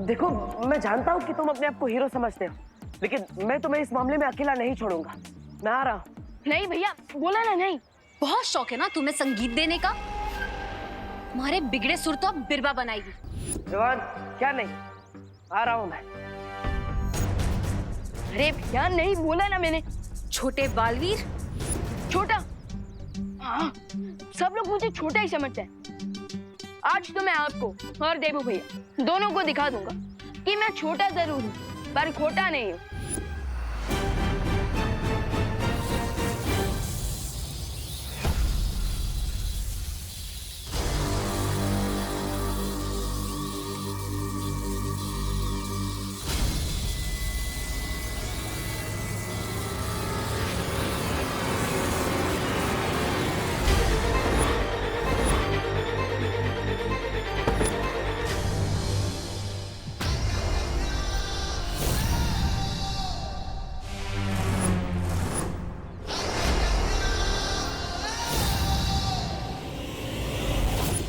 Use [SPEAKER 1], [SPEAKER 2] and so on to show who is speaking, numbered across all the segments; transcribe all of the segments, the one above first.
[SPEAKER 1] देखो, मैं जानता हूँ कि तुम अपने आप को हीरो समझते हो, लेकिन मैं तुम्हें इस मामले में अकेला नहीं छोड़ूंगा। मैं आ रहा हूँ।
[SPEAKER 2] नहीं भैया, बोला ना नहीं।
[SPEAKER 3] बहुत शौक है ना तुम्हें संगीत देने का। तुम्हारे बिगड़े सुर तो अब बिरबा बनाएगी।
[SPEAKER 1] जवान, क्या नहीं, आ रहा हूँ मैं।
[SPEAKER 2] अरे भैया, नहीं बोला ना मैंने।
[SPEAKER 3] छोटे बालवीर।
[SPEAKER 2] छोटा? हाँ, सब लोग मुझे छोटा ही समझते हैं। आज तो मैं आपको और देवू भैया दोनों को दिखा दूंगा कि मैं छोटा जरूर हूँ पर खोटा नहीं हूँ।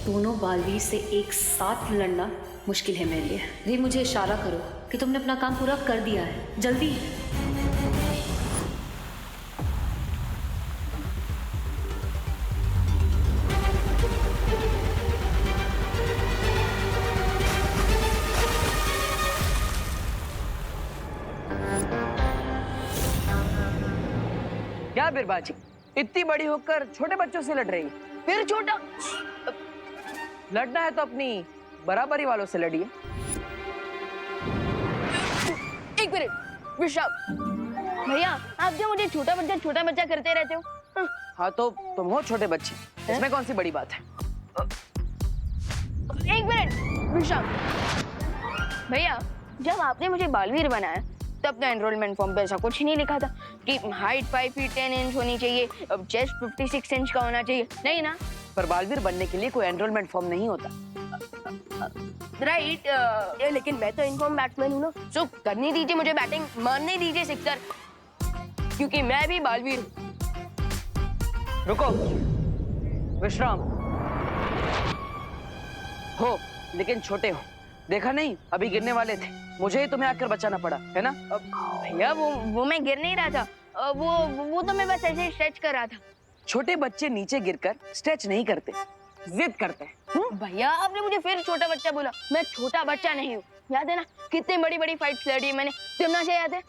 [SPEAKER 3] दोनों बालवीर से एक साथ लड़ना मुश्किल है मेरे लिए। रे, मुझे इशारा करो कि तुमने अपना काम पूरा कर दिया है। जल्दी।
[SPEAKER 1] क्या बिरबाजी, इतनी बड़ी होकर छोटे बच्चों से लड़ रही है?
[SPEAKER 2] फिर छोटा?
[SPEAKER 1] लड़ना है तो अपनी बराबरी वालों से लड़िए।
[SPEAKER 2] एक मिनट विशाल भैया, आप जो मुझे छोटा बच्चा करते रहते हो।
[SPEAKER 1] हाँ तो तुम हो छोटे बच्चे, इसमें कौन सी बड़ी बात है?
[SPEAKER 2] एक मिनट विशाल भैया, जब आपने मुझे बालवीर बनाया तब तो एनरोलमेंट फॉर्म पे ऐसा कुछ नहीं लिखा था कि हाइट 5 फीट 10 इंच होनी चाहिए, चेस्ट 56 इंच का होना चाहिए, नहीं ना?
[SPEAKER 1] पर बालवीर बनने के लिए कोई एनरोलमेंट फॉर्म नहीं होता।
[SPEAKER 2] राइट, लेकिन मैं तो इनफॉर्म बैट्समैन हूँ ना, सो करनी दीजिए मुझे बैटिंग, मारने दीजिए सिक्सर, क्योंकि मैं भी बालवीर हूँ।
[SPEAKER 1] रुको, विश्राम हो लेकिन छोटे हो। देखा नहीं, अभी गिरने वाले थे, मुझे ही तुम्हें आकर बचाना पड़ा, है ना?
[SPEAKER 2] भैया वो मैं गिर नहीं रहा था, वो तो मैं बस ऐसे स्ट्रेच कर रहा था।
[SPEAKER 1] छोटे बच्चे नीचे गिरकर स्ट्रेच नहीं करते, जिद करते हैं।
[SPEAKER 2] भैया, आपने मुझे फिर छोटा बच्चा बोला। मैं छोटा बच्चा नहीं हूँ, याद है ना कितनी बड़ी बड़ी फाइट्स लड़ी मैंने, तिमना से याद है?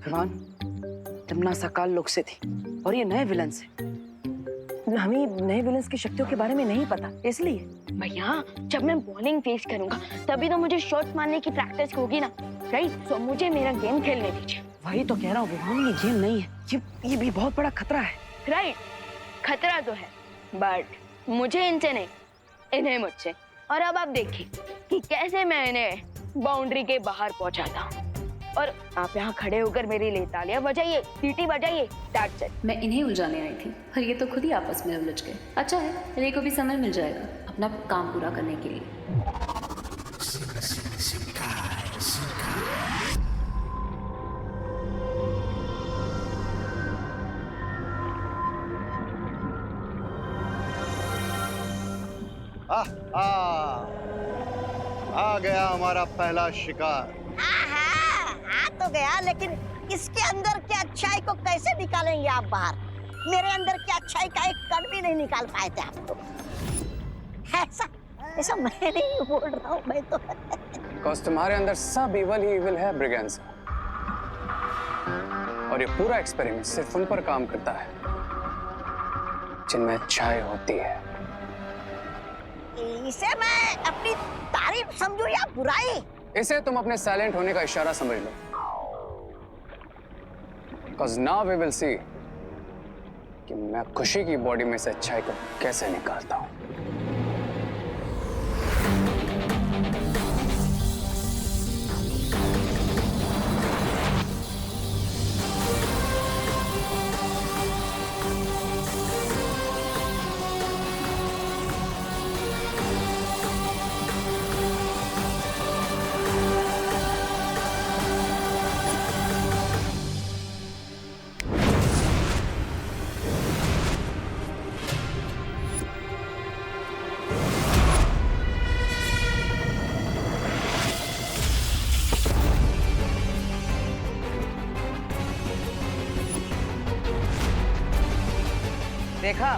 [SPEAKER 1] फिरौन, तिमना सकाल लोग से थी और ये नए विलन से। हमें नए विलन्स की शक्तियों के बारे में नहीं पता, इसलिए।
[SPEAKER 2] भैया, जब मैं बॉलिंग फेस करूंगा तभी तो मुझे शॉट मारने की प्रैक्टिस होगी ना, राइट? सो मुझे मेरा गेम खेलने दीजिए।
[SPEAKER 1] वही तो कह रहा हूँ विभान, ये गेम नहीं है, ये भी बहुत बड़ा खतरा है।
[SPEAKER 2] राइट, खतरा तो है, बट मुझे इनसे नहीं, इन्हें मुझसे। और अब आप देखिए कि कैसे मैं इन्हें बाउंड्री के बाहर पहुंचाता हूँ। और आप यहाँ खड़े होकर मेरे लिए तालियां बजाइए, सीटी बजाइए, दैट्स इट।
[SPEAKER 3] मैं इन्हें उलझाने आई थी और ये तो खुद ही आपस में उलझ गए। अच्छा है, रे को भी समय मिल जाएगा अपना काम पूरा करने के लिए।
[SPEAKER 4] आ गया हमारा पहला शिकार।
[SPEAKER 5] आ तो गया, लेकिन इसके अंदर की अच्छाई को कैसे निकालेंगे आप बाहर? मेरे अंदर की अच्छाई का एक कण भी नहीं निकाल पाए थे आप तो। ऐसा ऐसा मैं नहीं बोल रहा हूँ, मैं तो
[SPEAKER 6] तुम्हारे अंदर सब इवल ही इवल है ब्रिगेंस, और ये पूरा एक्सपेरिमेंट सिर्फ उन पर काम करता है जिनमें अच्छाई होती है।
[SPEAKER 5] इसे मैं अपनी तारीफ समझूं या बुराई?
[SPEAKER 6] इसे तुम अपने साइलेंट होने का इशारा समझ लो। Because now we will see कि मैं खुशी की बॉडी में से अच्छाई को कैसे निकालता हूं।
[SPEAKER 1] देखा,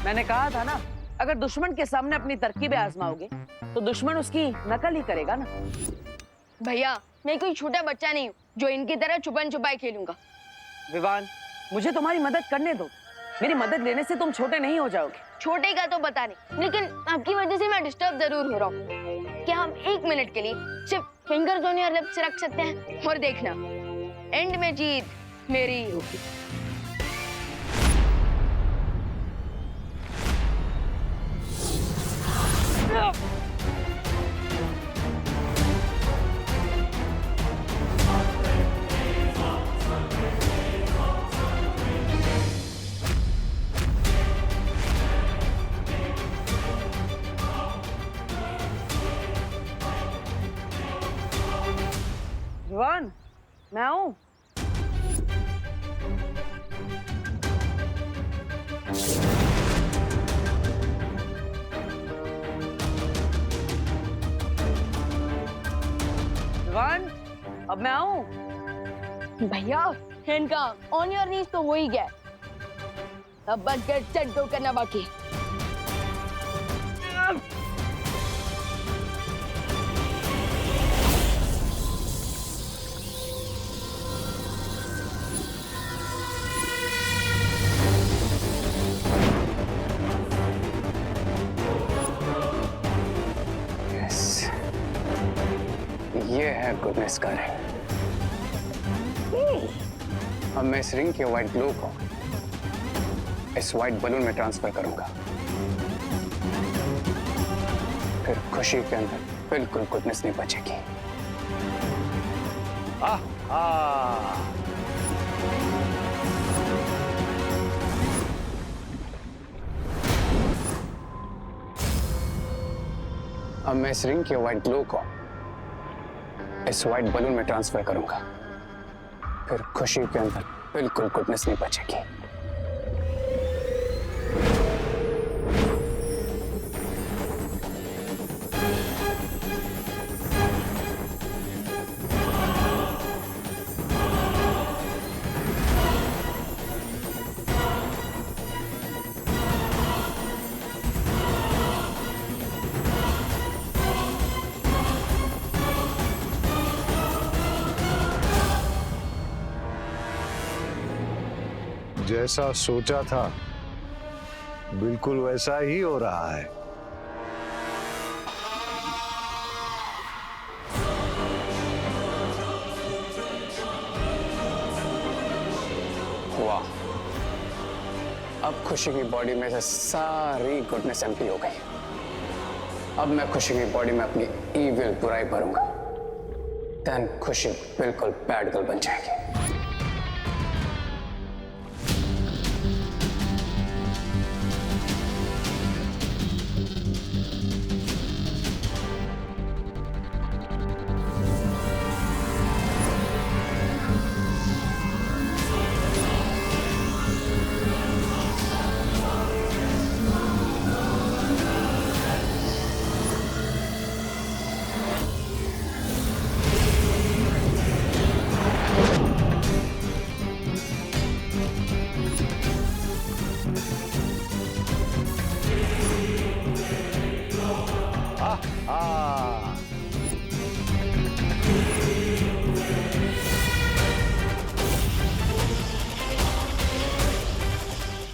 [SPEAKER 1] मैंने कहा था ना, अगर दुश्मन के सामने अपनी तरकीबें आजमाओगे तो दुश्मन उसकी नकल ही करेगा ना।
[SPEAKER 2] भैया मैं कोई छोटा बच्चा नहीं हूँ जो इनकी तरह छुपन छुपाई खेलूंगा।
[SPEAKER 1] विवान, मुझे तुम्हारी मदद करने दो। मेरी मदद लेने से तुम छोटे नहीं हो जाओगे।
[SPEAKER 2] छोटे का तो पता नहीं, लेकिन आपकी वजह से मैं डिस्टर्ब जरूर हो रहा हूँ। क्या हम 1 मिनट के लिए सिर्फ फिंगर्स ऑन योर लिप्स रख सकते हैं? और देखना, एंड में जीत मेरी ही होगी।
[SPEAKER 1] विवान, मैं आऊं? विवान, अब मैं आऊं?
[SPEAKER 2] भैया इनका ऑन योर नीज तो हो ही गया, अब बस गेट सेट गो करना बाकी है।
[SPEAKER 6] ये है गुडनेस का रिंग। अब मैं इस रिंग के व्हाइट ग्लो को इस व्हाइट बलून में ट्रांसफर करूंगा, फिर खुशी के अंदर बिल्कुल गुडनेस नहीं बचेगी। अब मैं इस रिंग के व्हाइट ग्लो को इस व्हाइट बलून में ट्रांसफर करूंगा, फिर खुशी के अंदर बिल्कुल गुडनेस नहीं बचेगी।
[SPEAKER 4] जैसा सोचा था बिल्कुल वैसा ही हो रहा है।
[SPEAKER 6] वाह, अब खुशी की बॉडी में से सारी गुडनेस एम्प्टी हो गई। अब मैं खुशी की बॉडी में अपनी ईविल बुराई भरूंगा, देन खुशी बिल्कुल बैड गर्ल बन जाएगी।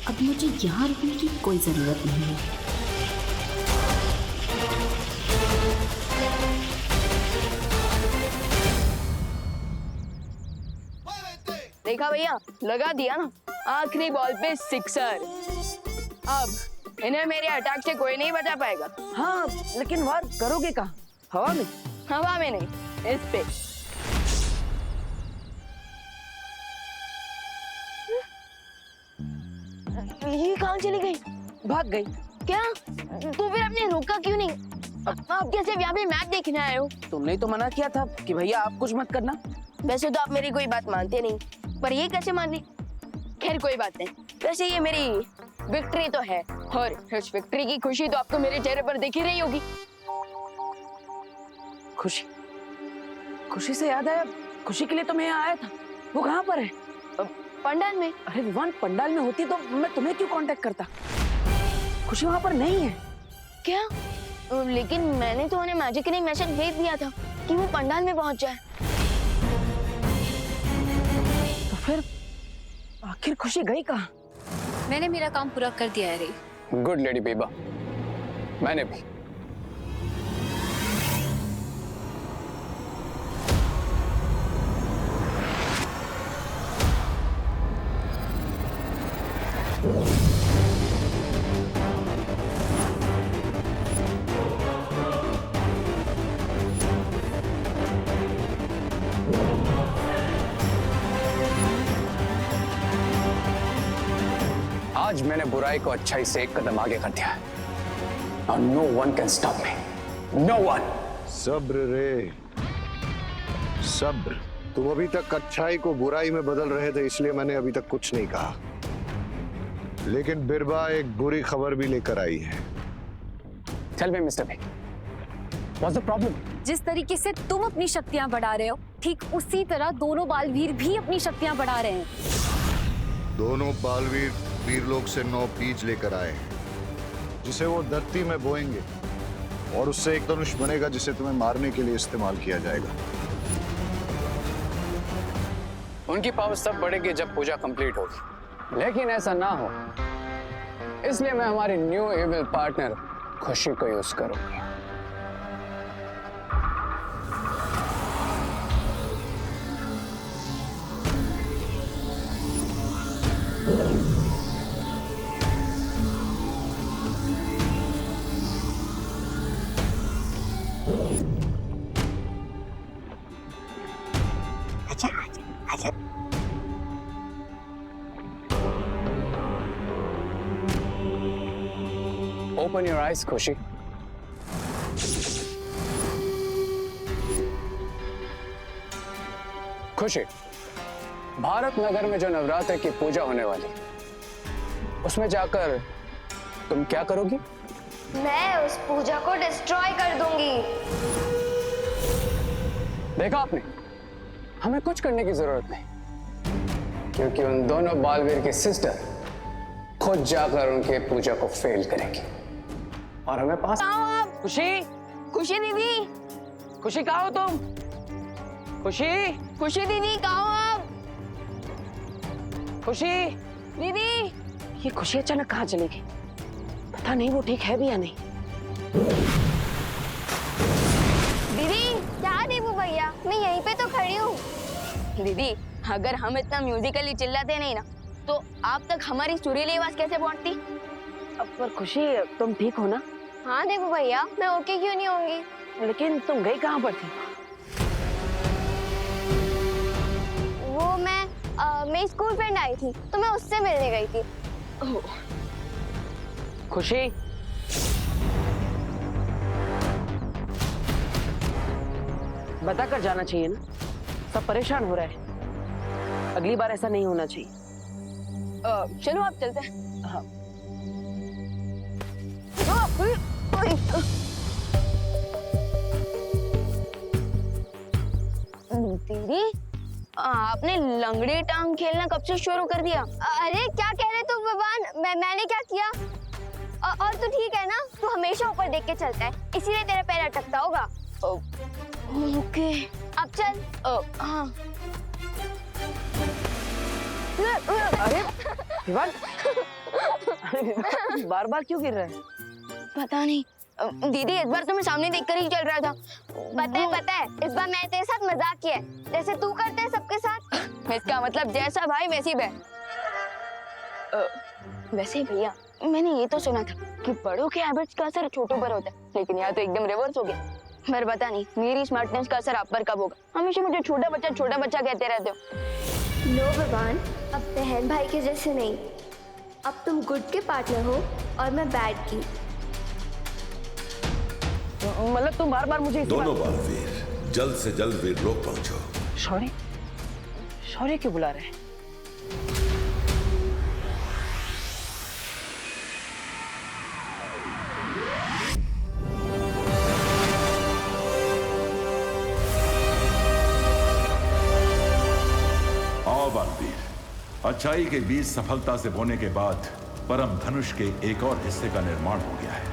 [SPEAKER 3] अब मुझे यहाँ रुकने की कोई जरूरत नहीं है।
[SPEAKER 2] देखा भैया, लगा दिया ना, आखिरी बॉल पे सिक्सर। अब इन्हें मेरे अटैक से कोई नहीं बचा पाएगा।
[SPEAKER 1] हाँ, लेकिन वार करोगे कहाँ? हवा में?
[SPEAKER 2] हवा में नहीं, इस पे। ये कहाँ चली गई?
[SPEAKER 1] भाग गई।
[SPEAKER 2] क्या? तो फिर आपने रोका क्यों नहीं? आप कैसे यहाँ पे मैच देखने आए हो?
[SPEAKER 1] तुमने ही तो मना किया था कि भैया आप कुछ मत करना।
[SPEAKER 2] वैसे तो आप मेरी कोई बात मानते नहीं, पर ये कैसे मान ली? खैर कोई बात नहीं। वैसे ये मेरी विक्ट्री तो है, और इस विक्ट्री की खुशी तो आपको मेरे चेहरे पर दिख ही रही होगी।
[SPEAKER 1] खुशी? खुशी से याद आया, खुशी के लिए तो मैं यहाँ आया था। वो कहाँ पर है?
[SPEAKER 2] पंडाल में।
[SPEAKER 1] अरे विवान, पंडाल में होती तो मैं तुम्हें क्यों कांटेक्ट करता? खुशी वहां पर नहीं है।
[SPEAKER 2] क्या? लेकिन मैंने तो उन्हें मैजिकली मैसेज भेज दिया था कि वो पंडाल में पहुंच जाए।
[SPEAKER 1] तो फिर आखिर खुशी गई कहाँ?
[SPEAKER 3] मैंने मेरा काम पूरा कर दिया है रे।
[SPEAKER 6] गुड लेडी बेबा, मैंने भी। आज मैंने बुराई को अच्छाई से एक कदम आगे कर दिया है। Now no one can stop me. No one.
[SPEAKER 4] सब्र रे, सब्र। तुम अभी तक अच्छाई को बुराई में बदल रहे थे, इसलिए मैंने अभी तक कुछ नहीं कहा। लेकिन बिरबा एक बुरी खबर भी लेकर आई है।
[SPEAKER 6] Tell me, Mr. B. What's the problem?
[SPEAKER 3] जिस तरीके से तुम अपनी शक्तियां बढ़ा रहे हो, ठीक उसी तरह दोनों बालवीर भी अपनी शक्तियां बढ़ा रहे हैं।
[SPEAKER 4] दोनों बालवीर वीरलोक से 9 बीज लेकर आए हैं, जिसे वो धरती में बोएंगे और उससे एक धनुष बनेगा जिसे तुम्हें मारने के लिए इस्तेमाल किया जाएगा।
[SPEAKER 6] उनकी पावर तब बढ़ेगी जब पूजा कंप्लीट होगी, लेकिन ऐसा ना हो इसलिए मैं हमारी न्यू एविल पार्टनर खुशी को यूज करूंगी।
[SPEAKER 5] अच्छा अच्छा अच्छा।
[SPEAKER 6] Open your eyes, खुशी। खुशी, भारत नगर में जो नवरात्र की पूजा होने वाली, उसमें जाकर तुम क्या करोगी?
[SPEAKER 7] मैं उस पूजा को डिस्ट्रॉय कर दूंगी।
[SPEAKER 6] देखा आपने, हमें कुछ करने की जरूरत नहीं, क्योंकि उन दोनों बालवीर की सिस्टर खुद जाकर उनके पूजा को फेल करेगी और हमें पास।
[SPEAKER 1] खुशी,
[SPEAKER 2] खुशी दीदी,
[SPEAKER 1] खुशी कहाँ हो तुम? खुशी,
[SPEAKER 2] खुशी दीदी कहाँ हो आप?
[SPEAKER 1] खुशी
[SPEAKER 2] दीदी,
[SPEAKER 1] ये खुशी अचानक कहाँ चली गई? पता नहीं वो ठीक है भी या नहीं।
[SPEAKER 2] दीदी,
[SPEAKER 7] क्या देवू भैया, मैं यहीं पे तो खड़ी हूँ।
[SPEAKER 2] दीदी, अगर हम इतना म्यूजिकली चिल्लाते नहीं ना, तो आप तक हमारी सुरीली आवाज कैसे पहुंचती?
[SPEAKER 1] अब पर खुशी, तुम ठीक हो ना?
[SPEAKER 7] हाँ देवू भैया, मैं ओके क्यों नहीं होंगी?
[SPEAKER 1] लेकिन तुम गई कहाँ पर थी?
[SPEAKER 7] वो मेरी स्कूल फ्रेंड आई थी, तो मैं उससे मिलने गई थी।
[SPEAKER 1] खुशी, बता कर जाना चाहिए ना, सब परेशान हो रहा है। अगली बार ऐसा नहीं होना चाहिए।
[SPEAKER 2] चलो आप चलते हैं।
[SPEAKER 1] हाँ।
[SPEAKER 2] दीदी, आपने लंगड़ी टांग खेलना कब से शुरू कर दिया?
[SPEAKER 7] अरे क्या कह रहे तू भगवान, मैंने क्या किया? और तू ठीक है ना? तू हमेशा ऊपर देख के चलता है, इसीलिए तेरा पैर अटकता होगा।
[SPEAKER 2] ओके,
[SPEAKER 7] अब चल।
[SPEAKER 2] हाँ।
[SPEAKER 1] अरे विवान, बार बार क्यों गिर रहा है?
[SPEAKER 2] पता नहीं दीदी, इस बार तो मैं सामने देखकर ही चल रहा था।
[SPEAKER 7] पता है, इस बार मैंने तेरे साथ मजाक किया है, जैसे तू करते है सबके साथ।
[SPEAKER 2] इसका मतलब जैसा भाई वैसी बहन। वैसे भैया, मैंने ये तो सुना था कि बड़ों के हैबिट्स का असर छोटों पर होता है, लेकिन यहाँ तो एकदम रिवर्स हो गया। पर पता नहीं मेरी स्मार्टनेस का असर आप पर कब होगा। हमेशा मुझे छोटा बच्चा कहते रहते हो।
[SPEAKER 7] नो भगवान, अब बहन भाई के जैसे नहीं। अब तुम गुड के पार्टनर हो और मैं बैड की।
[SPEAKER 1] मतलब तुम बार बार मुझे
[SPEAKER 8] दोनों बालवीर जल्द से जल्द वीरलोक पहुंचो।
[SPEAKER 1] शौर्य, शौर्य क्यों बुला रहे हैं?
[SPEAKER 8] आओ बालवीर, अच्छाई के बीज सफलता से बोने के बाद परम धनुष के एक और हिस्से का निर्माण हो गया है।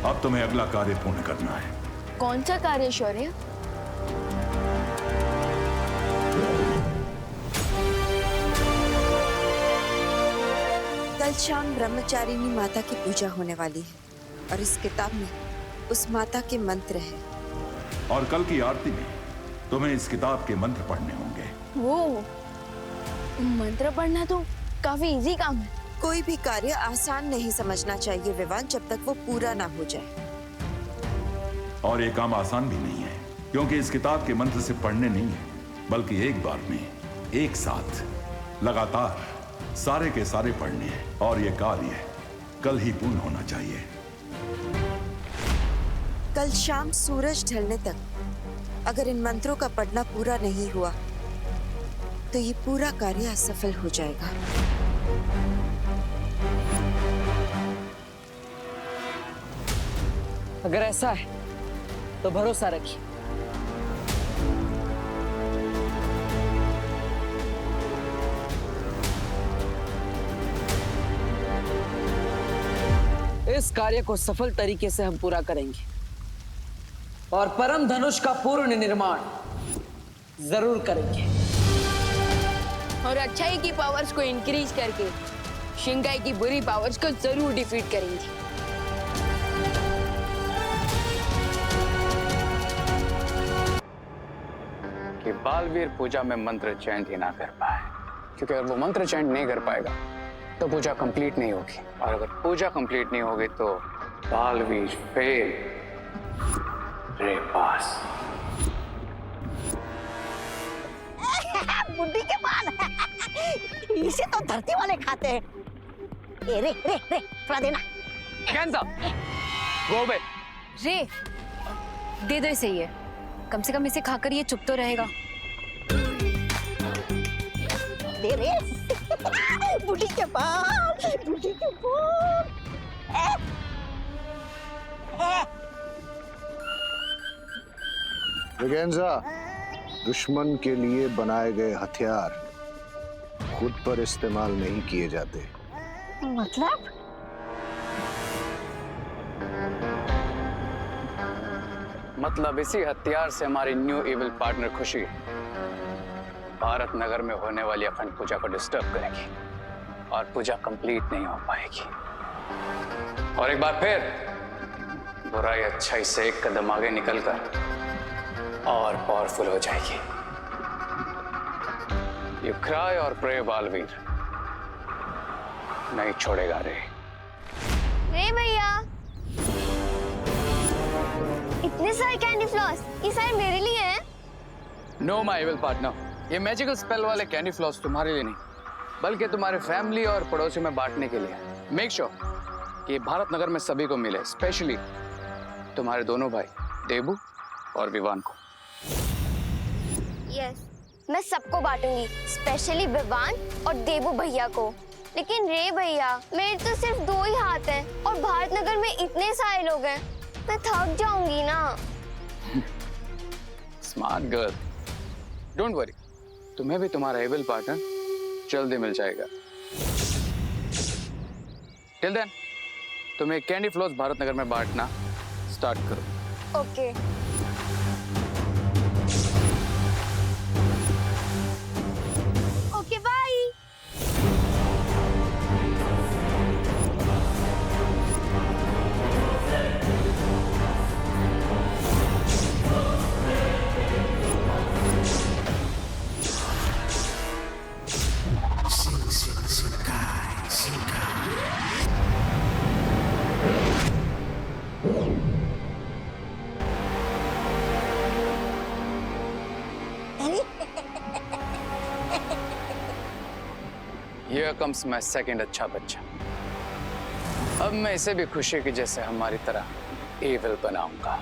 [SPEAKER 8] अब तुम्हें अगला कार्य पूर्ण करना है।
[SPEAKER 2] कौन सा कार्य शौर्य?
[SPEAKER 9] कल शाम ब्रह्मचारिणी माता की पूजा होने वाली है और इस किताब में उस माता के मंत्र हैं।
[SPEAKER 8] और कल की आरती में तुम्हें इस किताब के मंत्र पढ़ने होंगे।
[SPEAKER 2] वो मंत्र पढ़ना तो काफी इजी काम है।
[SPEAKER 9] कोई भी कार्य आसान नहीं समझना चाहिए विवान, जब तक वो पूरा ना हो जाए।
[SPEAKER 8] और ये काम आसान भी नहीं है, क्योंकि इस किताब के मंत्र से पढ़ने नहीं है, बल्कि एक बार में एक साथ लगातार सारे के सारे पढ़ने हैं। और ये कार्य कल ही पूर्ण होना चाहिए।
[SPEAKER 9] कल शाम सूरज ढलने तक अगर इन मंत्रों का पढ़ना पूरा नहीं हुआ तो ये पूरा कार्य असफल हो जाएगा।
[SPEAKER 1] अगर ऐसा है तो भरोसा रखिए। इस कार्य को सफल तरीके से हम पूरा करेंगे और परम धनुष का पूर्ण निर्माण जरूर करेंगे।
[SPEAKER 2] और अच्छाई की पावर्स को इंक्रीज करके शिंगाई की बुरी पावर्स को जरूर डिफीट करेंगे।
[SPEAKER 6] कि बालवीर पूजा में मंत्र चैंट ही ना कर पाए, क्योंकि अगर वो मंत्र चैंट नहीं कर पाएगा तो पूजा कंप्लीट नहीं होगी, और अगर पूजा कंप्लीट नहीं होगी तो बालवीर फेल। रे पास
[SPEAKER 5] बुड्ढी के बाल इसे तो धरती वाले खाते हैं। ए, रे रे रे थोड़ा देना।
[SPEAKER 6] गोबे
[SPEAKER 3] रे दे दो इसे, ये कम से कम इसे खाकर ये चुप तो रहेगा।
[SPEAKER 5] दे रे बुड्ढी के बाल, बुड्ढी के बाल।
[SPEAKER 4] ब्रिगेंजा, दुश्मन के लिए बनाए गए हथियार खुद पर इस्तेमाल नहीं किए जाते।
[SPEAKER 6] मतलब इसी हथियार से हमारी न्यू इविल पार्टनर खुशी भारत नगर में होने वाली अखंड पूजा को डिस्टर्ब करेगी और पूजा कंप्लीट नहीं हो पाएगी। और एक बार फिर बुराई अच्छाई से एक कदम आगे निकलकर और पावरफुल हो जाएगी। यू क्राई और प्रे बालवीर नहीं छोड़ेगा रे।
[SPEAKER 7] रे भैया, इतने सारे कैंडी फ्लॉस, ये सारे मेरे लिए हैं?
[SPEAKER 6] नो माय इविल पार्टनर, ये मैजिकल स्पेल वाले कैंडी फ्लॉस तुम्हारे लिए नहीं, बल्कि तुम्हारे फैमिली और पड़ोसियों में बांटने के लिए। मेक श्योर कि भारत नगर में सभी को मिले, स्पेशली तुम्हारे दोनों भाई देबू और विवान को।
[SPEAKER 7] यस, मैं सबको बांटूंगी, स्पेशली विवान और देबू भैया को। लेकिन रे भैया, मेरे तो सिर्फ 2 ही हाथ हैं और भारत नगर में इतने सारे लोग हैं, मैं थक जाऊंगी ना।
[SPEAKER 6] स्मार्ट गर्ल, डोंट वरी, तुम्हें भी तुम्हारा एबल पार्टनर जल्दी मिल जाएगा। टिल देन तुम्हें कैंडी फ्लॉस भारत नगर में बांटना स्टार्ट करो।
[SPEAKER 7] Okay. Okay bye.
[SPEAKER 6] Here comes my second अच्छा बच्चा। अब मैं इसे भी खुशी की जैसे हमारी तरह एविल बनाऊंगा।